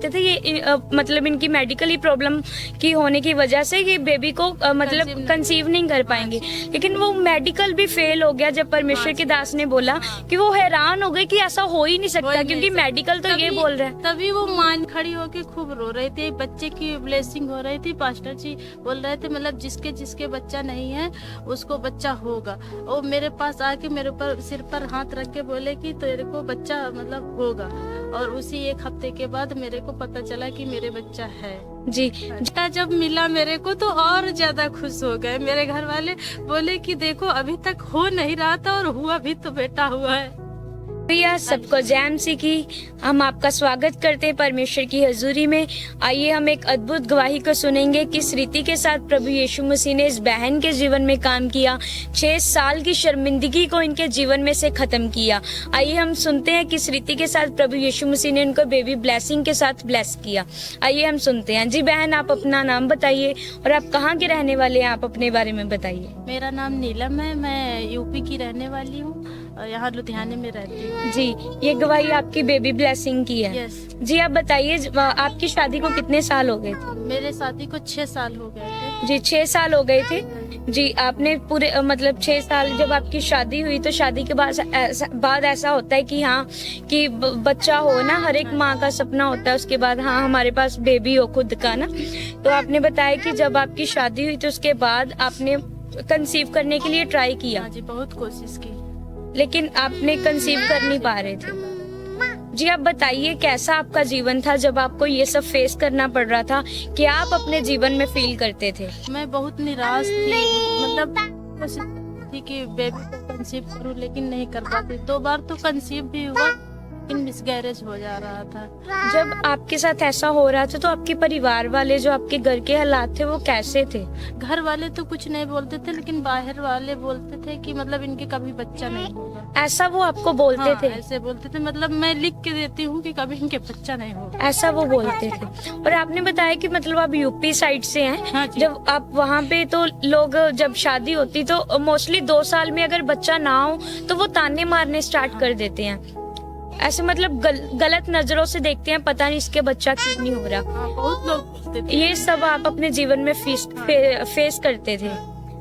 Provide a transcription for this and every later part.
थे ये मतलब इनकी मेडिकली प्रॉब्लम की होने की वजह से ये बेबी को मतलब कंसीव नहीं कर पाएंगे, लेकिन वो मेडिकल भी फेल हो गया। जब परमेश्वर के दास ने बोला कि वो हैरान हो गए कि ऐसा हो ही नहीं सकता, क्योंकि मेडिकल तो ये बोल रहा है। तभी वो मान खड़ी होके खूब रो रही थी, बच्चे की ब्लेसिंग हो रही थी। पास्टर जी बोल रहे थे मतलब जिसके जिसके बच्चा नहीं है उसको बच्चा होगा। वो मेरे पास आके मेरे ऊपर सिर पर हाथ रख के बोले कि तेरे को बच्चा मतलब होगा, और उसी एक हफ्ते के बाद मेरे को पता चला कि मेरे बच्चा है जी। जब मिला मेरे को तो और ज्यादा खुश हो गए। मेरे घर वाले बोले कि देखो अभी तक हो नहीं रहा था और हुआ भी तो बेटा हुआ है। प्रिया सबको जय मसीह की। हम आपका स्वागत करते हैं परमेश्वर की हजूरी में। आइए हम एक अद्भुत गवाही को सुनेंगे कि रीति के साथ प्रभु यीशु मसीह ने इस बहन के जीवन में काम किया, 6 साल की शर्मिंदगी को इनके जीवन में से खत्म किया। आइए हम सुनते हैं कि रीति के साथ प्रभु यीशु मसीह ने उनको बेबी ब्लेसिंग के साथ ब्लेस किया। आइए हम सुनते हैं। जी बहन, आप अपना नाम बताइए और आप कहाँ के रहने वाले हैं, आप अपने बारे में बताइए। मेरा नाम नीलम है, मैं यूपी की रहने वाली हूँ और यहाँ लुधियाने में रहती हूँ। जी, ये गवाही आपकी बेबी ब्लेसिंग की है। यस। जी आप बताइए, आपकी शादी को कितने साल हो गए थे? मेरे शादी को 6 साल हो गए थे। जी 6 साल हो गए थे। जी आपने पूरे मतलब 6 साल जब आपकी शादी हुई तो शादी के बाद ऐसा होता है कि हाँ कि बच्चा हो ना, हर एक माँ का सपना होता है उसके बाद, हाँ हमारे पास बेबी हो खुद का ना। तो आपने बताया कि जब आपकी शादी हुई तो उसके बाद आपने कंसीव करने के लिए ट्राई किया। हाँ जी, बहुत कोशिश की लेकिन आपने कंसीव कर नहीं पा रहे थे। जी आप बताइए कैसा आपका जीवन था जब आपको ये सब फेस करना पड़ रहा था, कि आप अपने जीवन में फील करते थे? मैं बहुत निराश थी, मतलब कोशिश थी कि बेबी को कंसीव करूं लेकिन नहीं कर पाती। 2 बार तो कंसीव भी हुआ लेकिन मिसगैरेज हो जा रहा था। जब आपके साथ ऐसा हो रहा था तो आपके परिवार वाले, जो आपके घर के हालात थे, वो कैसे थे? घर वाले तो कुछ नहीं बोलते थे लेकिन बाहर वाले बोलते थे कि मतलब इनके कभी बच्चा नहीं होगा। ऐसा वो आपको बोलते हाँ, थे? ऐसे बोलते थे, मतलब मैं लिख के देती हूँ कि कभी इनके बच्चा नहीं होगा, ऐसा वो बोलते थे। और आपने बताया कि मतलब आप यूपी साइड से हैं। हाँ जी। जब आप वहाँ पे तो लोग जब शादी होती तो मोस्टली 2 साल में अगर बच्चा ना हो तो वो ताने मारने स्टार्ट कर देते हैं, ऐसे मतलब गलत नजरों से देखते हैं, पता नहीं इसके बच्चा क्यों नहीं हो रहा। हाँ, बहुत लोग पूछते थे। ये सब आप अपने जीवन में फेस करते थे।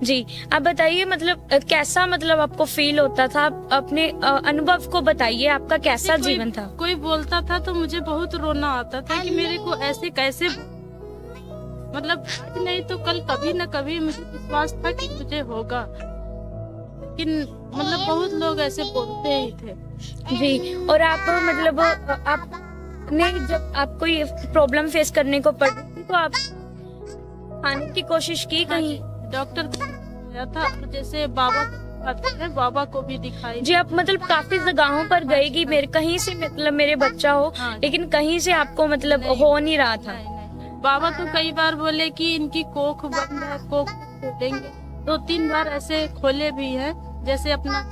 जी आप बताइए मतलब कैसा मतलब आपको फील होता था, आप अपने अनुभव को बताइए, आपका कैसा जीवन था? कोई बोलता था तो मुझे बहुत रोना आता था कि मेरे को ऐसे कैसे, मतलब आज नहीं तो कल कभी न कभी मुझे विश्वास था कि मुझे होगा, लेकिन मतलब बहुत लोग ऐसे बोलते ही थे। जी और आप मतलब आपने जब आपको ये प्रॉब्लम फेस करने को पड़ी तो आप आने की कोशिश की कहीं? डॉक्टर गया था, जैसे बाबा को भी दिखाई। जी आप मतलब काफी जगहों पर गए कि मेरे कहीं से मतलब मेरे बच्चा हो, लेकिन कहीं से आपको मतलब हो नहीं रहा था। बाबा तो कई बार बोले कि इनकी कोख बंद है, कोख खोलेंगे। 2-3 बार ऐसे खोले भी हैं, जैसे अपना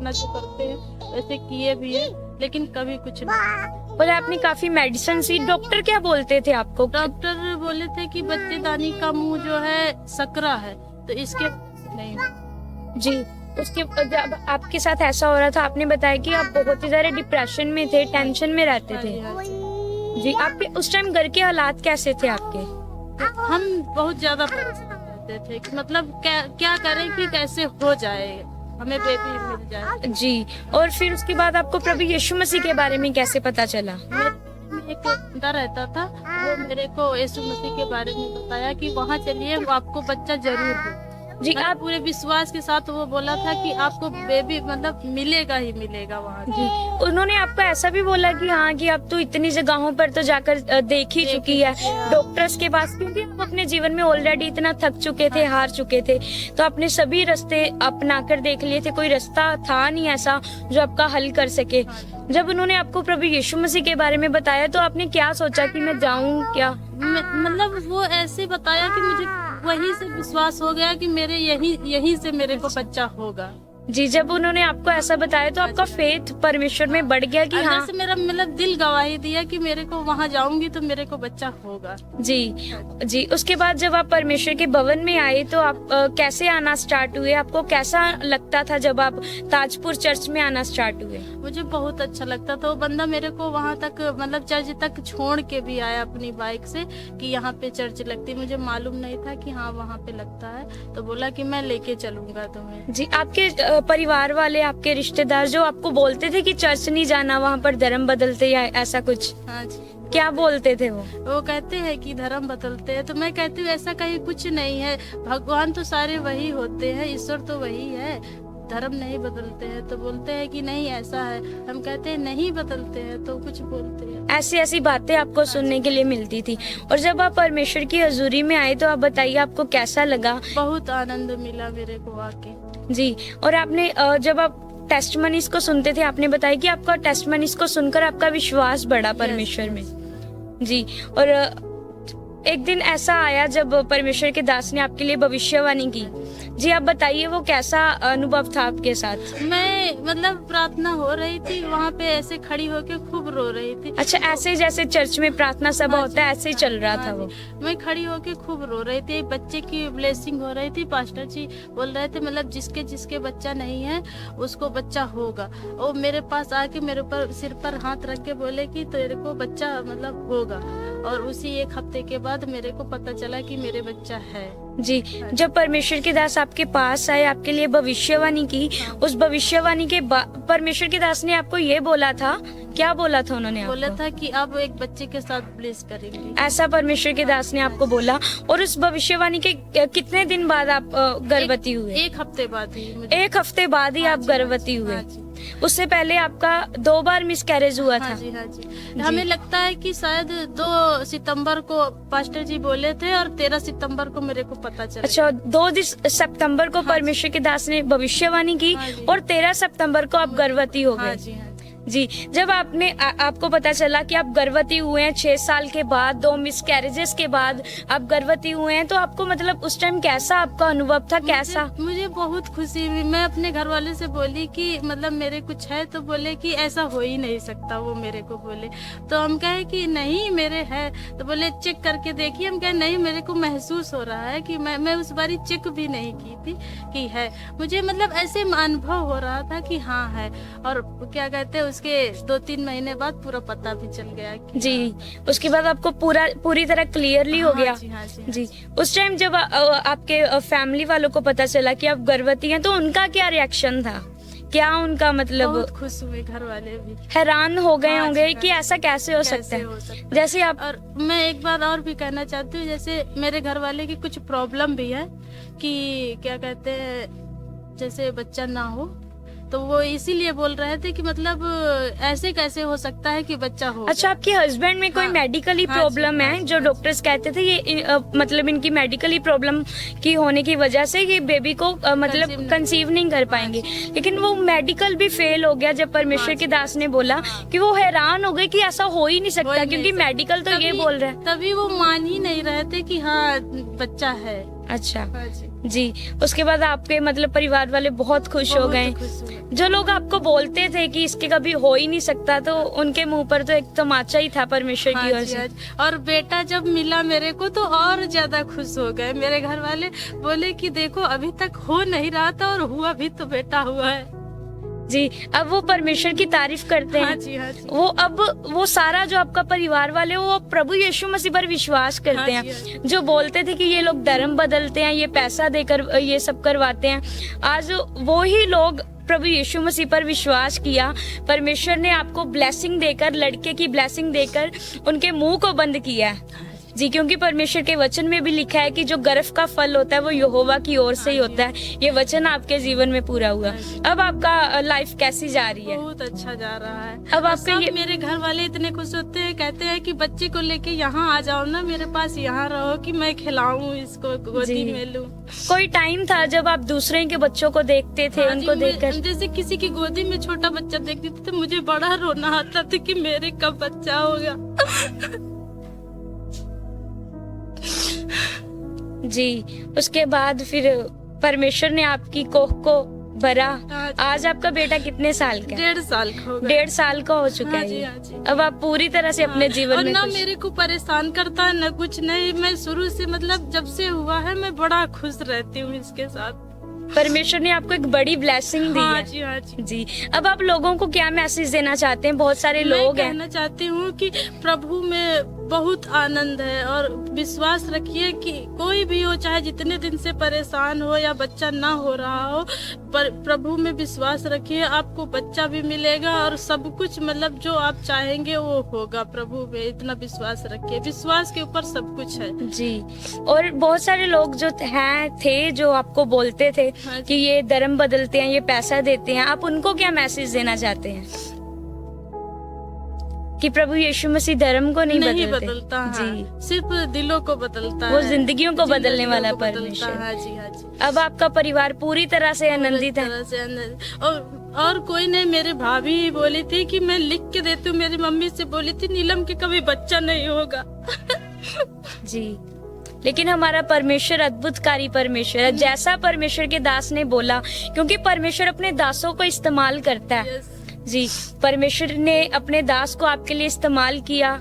जो करते हैं वैसे किए भी हैं, लेकिन कभी कुछ नहीं। और आपने काफी मेडिसिन सी, डॉक्टर क्या बोलते थे आपको? डॉक्टर बोले थे कि बच्चेदानी का मुंह जो है सकरा है तो इसके नहीं। जी उसके जब आपके साथ ऐसा हो रहा था, आपने बताया कि आप बहुत ही ज्यादा डिप्रेशन में थे, टेंशन में रहते थे। जी आपके उस टाइम घर के हालात कैसे थे आपके? हम बहुत ज्यादा परेशान रहते थे कि मतलब क्या करें कि कैसे हो जाए, हमें बेबी मिल जाए। जी और फिर उसके बाद आपको प्रभु यीशु मसीह के बारे में कैसे पता चला? मेरे एक बंदा रहता था, वो मेरे को यीशु मसीह के बारे में बताया कि वहाँ चलिए, वो आपको बच्चा जरूर हो। जी आप पूरे विश्वास के साथ वो बोला था कि आपको बेबी मतलब मिलेगा ही मिलेगा वहाँ। जी उन्होंने आपको ऐसा भी बोला कि हाँ कि अब तो इतनी जगहों पर तो जाकर देख ही चुकी है डॉक्टर्स के पास, क्योंकि आप अपने जीवन में ऑलरेडी इतना थक चुके थे, हार चुके थे, तो आपने सभी रास्ते अपना कर देख लिए थे, कोई रास्ता था नहीं ऐसा जो आपका हल कर सके। जब उन्होंने आपको प्रभु यीशु मसीह के बारे में बताया तो आपने क्या सोचा कि मैं जाऊँ क्या? मतलब वो ऐसे बताया कि मुझे वहीं से विश्वास हो गया कि मेरे यहीं से मेरे को बच्चा होगा। जी, जब उन्होंने आपको ऐसा बताया तो आपका फेथ परमेश्वर में बढ़ गया कि अंदर हाँ। से मेरा मतलब दिल गवाही दिया कि मेरे को वहाँ जाऊंगी तो मेरे को बच्चा होगा। जी जी। उसके बाद जब आप परमेश्वर के भवन में आए तो आप कैसे आना स्टार्ट हुए? आपको कैसा लगता था जब आप ताजपुर चर्च में आना स्टार्ट हुए? मुझे बहुत अच्छा लगता था। वो बंदा मेरे को वहाँ तक मतलब चर्च तक छोड़ के भी आया अपनी बाइक से कि यहाँ पे चर्च लगती। मुझे मालूम नहीं था कि हाँ वहाँ पे लगता है, तो बोला कि मैं लेके चलूंगा तुम्हें। जी, आपके परिवार वाले, आपके रिश्तेदार जो आपको बोलते थे कि चर्च नहीं जाना, वहाँ पर धर्म बदलते या ऐसा कुछ, हाँ जी। क्या बोलते थे वो कहते हैं कि धर्म बदलते हैं, तो मैं कहती हूँ ऐसा कहीं कुछ नहीं है। भगवान तो सारे वही होते हैं, ईश्वर तो वही है, धर्म नहीं बदलते हैं। तो बोलते हैं कि नहीं ऐसा है, हम कहते हैं नहीं बदलते हैं, तो कुछ बोलते हैं। ऐसी ऐसी बातें आपको सुनने के लिए मिलती थी। और जब आप परमेश्वर की हजूरी में आए तो आप बताइए आपको कैसा लगा? बहुत आनंद मिला मेरे को आके। जी। और आपने जब आप टेस्टमनीज को सुनते थे, आपने बताया कि आपका टेस्टमनीज को सुनकर आपका विश्वास बढ़ा परमेश्वर में। जी। और एक दिन ऐसा आया जब परमेश्वर के दास ने आपके लिए भविष्यवाणी की। जी, आप बताइए वो कैसा अनुभव था आपके साथ? मैं मतलब प्रार्थना हो रही थी वहाँ पे, ऐसे खड़ी होके खूब रो रही थी। अच्छा, ऐसे जैसे चर्च में प्रार्थना सभा होता है ऐसे ही चल रहा था वो? मैं खड़ी होके खूब रो रही थी। बच्चे की ब्लेसिंग हो रही थी। पास्टर जी बोल रहे थे मतलब जिसके जिसके बच्चा नहीं है उसको बच्चा होगा। और मेरे पास आके मेरे ऊपर सिर पर हाथ रख के बोले कि तेरे को बच्चा मतलब होगा। और उसी एक हफ्ते के बाद मेरे को पता चला कि मेरे बच्चा है। जी, जब परमेश्वर के दास आपके पास आए, आपके लिए भविष्यवाणी की, उस भविष्यवाणी के परमेश्वर के दास ने आपको ये बोला था, क्या बोला था उन्होंने? बोला था कि अब एक बच्चे के साथ ब्लेस करेंगे, ऐसा परमेश्वर के दास ने आपको बोला। और उस भविष्यवाणी के कितने दिन बाद आप गर्भवती हुए? एक हफ्ते बाद ही। एक हफ्ते बाद ही आप गर्भवती हुए? उससे पहले आपका 2 बार मिसकैरेज हुआ था? हाँ जी, हाँ जी। हमें लगता है कि शायद 2 सितंबर को पास्टर जी बोले थे और 13 सितंबर को मेरे को पता चला। अच्छा, 2 सितंबर को परमेश्वर के दास ने भविष्यवाणी की और 13 सितंबर को आप गर्भवती हो गए। जी, जब आपको पता चला कि आप गर्भवती हुए हैं 6 साल के बाद, 2 मिसकैरेजेस के बाद आप गर्भवती हुए हैं, तो आपको मतलब उस टाइम कैसा आपका अनुभव था? कैसा? मुझे बहुत खुशी हुई। मैं अपने घर वाले से बोली कि मतलब मेरे कुछ है, तो बोले कि ऐसा हो ही नहीं सकता। वो मेरे को बोले, तो हम कहे कि नहीं मेरे है, तो बोले चेक करके देखिए। हम कहे नहीं मेरे को महसूस हो रहा है कि मैं उस बारी चेक भी नहीं की थी कि है। मुझे मतलब ऐसे अनुभव हो रहा था कि हाँ है। और क्या कहते हैं उसके 2-3 महीने बाद पूरा पता भी चल गया कि जी, उसके बाद आपको पूरी तरह क्लियरली हो गया। जी, उस टाइम जब आपके फैमिली वालों को पता चला कि आप गर्भवती हैं तो उनका क्या रिएक्शन था? क्या उनका मतलब? बहुत खुश हुए घर वाले भी, हैरान हो गए होंगे कि ऐसा कैसे हो सकता है। जैसे आप, और मैं एक बार और भी कहना चाहती हूँ, जैसे मेरे घर वाले की कुछ प्रॉब्लम भी है कि क्या कहते हैं जैसे बच्चा ना हो, तो वो इसीलिए बोल रहे थे कि मतलब ऐसे कैसे हो सकता है कि बच्चा हो। अच्छा, आपके हस्बैंड में कोई मेडिकली प्रॉब्लम है जो डॉक्टर्स कहते थे ये मतलब इनकी मेडिकली प्रॉब्लम की होने की वजह से ये बेबी को मतलब कंसीव नहीं कर पाएंगे, लेकिन वो मेडिकल भी फेल हो गया जब परमेश्वर के दास ने बोला कि वो हैरान हो गए कि ऐसा हो ही नहीं सकता, क्योंकि मेडिकल तो ये बोल रहा है। तभी वो मान ही नहीं रहे थे कि हाँ बच्चा है। अच्छा जी, उसके बाद आपके मतलब परिवार वाले बहुत खुश हो गए। जो लोग आपको बोलते थे कि इसके कभी हो ही नहीं सकता, तो उनके मुंह पर तो एक तमाचा ही था परमेश्वर की ओर से। और बेटा जब मिला मेरे को तो और ज्यादा खुश हो गए। मेरे घर वाले बोले कि देखो अभी तक हो नहीं रहा था और हुआ भी, तो बेटा हुआ है। जी, अब वो परमेश्वर की तारीफ करते हैं। हाँ जी, हाँ जी। वो सारा जो आपका परिवार वाले वो प्रभु यीशु मसीह पर विश्वास करते हैं। हाँ जी। जो बोलते थे कि ये लोग धर्म बदलते हैं, ये पैसा देकर ये सब करवाते हैं, आज वो ही लोग प्रभु यीशु मसीह पर विश्वास किया। परमेश्वर ने आपको ब्लेसिंग देकर, लड़के की ब्लेसिंग देकर उनके मुंह को बंद किया जी, क्योंकि परमेश्वर के वचन में भी लिखा है कि जो गर्भ का फल होता है वो यहोवा की ओर से ही होता है। ये वचन आपके जीवन में पूरा हुआ। अब आपका लाइफ कैसी जा रही है? बहुत अच्छा जा रहा है। अब आपका मेरे घर वाले इतने खुश होते हैं, कहते हैं कि बच्चे को लेके यहाँ आ जाओ ना, मेरे पास यहाँ रहो कि मैं खिलाऊं इसको, गोदी में लूं। कोई टाइम था जब आप दूसरे के बच्चों को देखते थे? उनको देखकर जैसे किसी की गोदी में छोटा बच्चा देखती थी तो मुझे बड़ा रोना आता था कि मेरे कब बच्चा होगा। जी, उसके बाद फिर परमेश्वर ने आपकी कोख को बड़ा। हाँ जी। आज आपका बेटा कितने साल का है? 1.5 साल का हो गया। 1.5 साल का हो चुका हाँ है जी, ये। हाँ जी। अब आप पूरी तरह से अपने जीवन और में ना खुश। मेरे को परेशान करता है ना कुछ नहीं। मैं शुरू से मतलब जब से हुआ है मैं बड़ा खुश रहती हूँ इसके साथ। परमेश्वर ने आपको एक बड़ी ब्लेसिंग दी हाँ है। जी, हाँ जी। जी, अब आप लोगों को क्या मैसेज देना चाहते हैं? बहुत सारे लोग मैं हैं। कहना चाहती हूँ कि प्रभु में बहुत आनंद है और विश्वास रखिए कि कोई भी हो, चाहे जितने दिन से परेशान हो या बच्चा ना हो रहा हो, पर प्रभु में विश्वास रखिए, आपको बच्चा भी मिलेगा और सब कुछ मतलब जो आप चाहेंगे वो होगा। प्रभु में इतना विश्वास रखिए, विश्वास के ऊपर सब कुछ है। जी, और बहुत सारे लोग जो थे जो आपको बोलते थे हाँ कि ये धर्म बदलते हैं, ये पैसा देते हैं, आप उनको क्या मैसेज देना चाहते हैं? कि प्रभु यीशु मसीह धर्म को नहीं बदलता है, जी, सिर्फ दिलों को बदलता वो है, जिंदगियों को बदलने जिंदगियों वाला को बदलता परमेश्वर। है। हाँ जी, हाँ जी। अब आपका परिवार पूरी तरह से आनंदित है। तरह से आनंद। और कोई नहीं, मेरे भाभी ही बोली थी कि मैं लिख के देती हूँ। मेरी मम्मी से बोली थी नीलम के कभी बच्चा नहीं होगा। जी, लेकिन हमारा परमेश्वर अद्भुतकारी परमेश्वर है। जैसा परमेश्वर के दास ने बोला, क्योंकि परमेश्वर अपने दासों को इस्तेमाल करता है। यस। जी, परमेश्वर ने अपने दास को आपके लिए इस्तेमाल किया,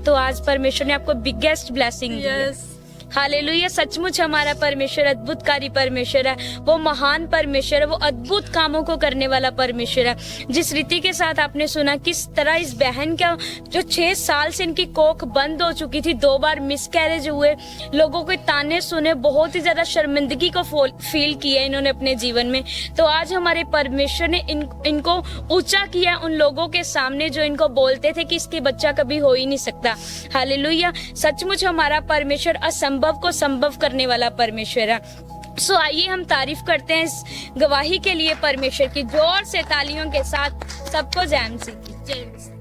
तो आज परमेश्वर ने आपको बिगेस्ट ब्लेसिंग दी है। यस। हालेलुया। सचमुच हमारा परमेश्वर अद्भुतकारी परमेश्वर है। वो महान परमेश्वर है, वो अद्भुत कामों को करने वाला परमेश्वर है। जिस रीति के साथ आपने सुना किस तरह इस बहन का जो 6 साल से इनकी कोख बंद हो चुकी थी, 2 बार मिसकैरेज हुए, लोगों के ताने सुने, बहुत ही ज्यादा शर्मिंदगी को फील किया इन्होंने अपने जीवन में, तो आज हमारे परमेश्वर ने इनको ऊंचा किया उन लोगों के सामने जो इनको बोलते थे कि इसके बच्चा कभी हो ही नहीं सकता। हालेलुया। सचमुच हमारा परमेश्वर असंभव को संभव करने वाला परमेश्वर है। सो आइए हम तारीफ करते हैं इस गवाही के लिए परमेश्वर की, जोर से तालियों के साथ सबको जय मसीह की। जय मसीह।